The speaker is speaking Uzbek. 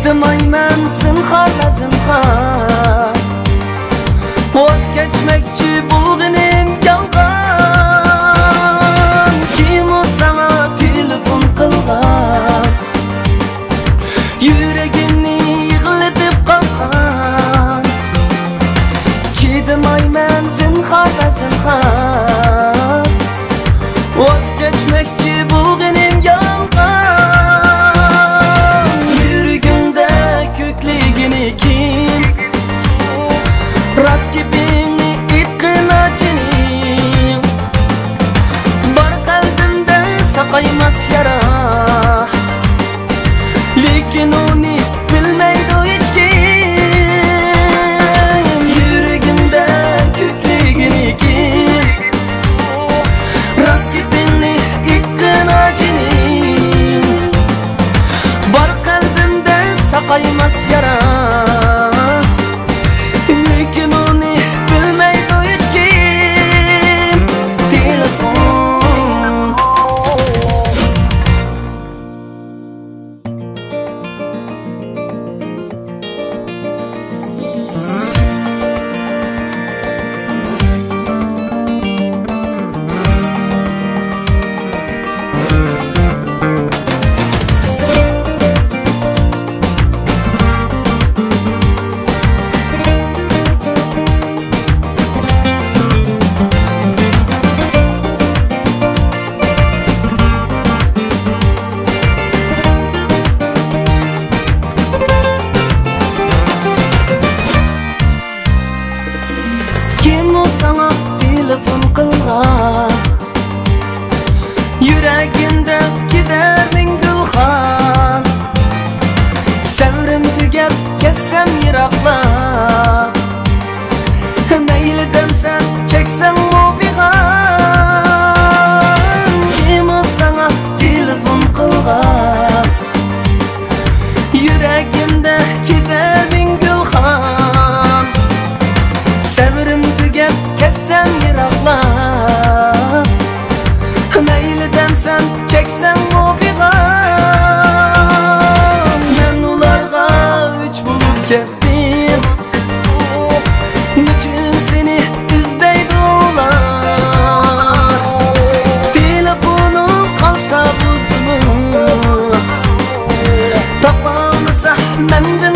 Çiğdemayman zinharla zinhar Vazgeçmekçi bulğunim yalgan Kim o sana telefon kılgan Yüreğimni yığılıp kalkan Çiğdemayman zinharla zinhar Vazgeçmekçi bulğunim yalgan Yüreğimde kökligini kim Rast gibini itkin acınim Var kalbimde sakaymas yara Lekin onu bilmeydi hiç kim Yüreğimde kökligini kim Rast gibini itkin acınim Var kalbimde sakaymas yara Lekin onu bilmeydi hiç kim Telefon Kim o sana telefon kılgan Yüreğimde gizer min gülhan Sevrim tügep kessem yıraklap Meyli demsen çeksen o bigan Kim o sana telefon kılgan Yüreğimde gizer min gülhan Sevrim tügep kessem yıraklap Meyli demsen çeksen o bigan Ben ularga üç bulup kettim Bütün seni izleydi ular Telefonum kalsa buzulur Tapamasa mendin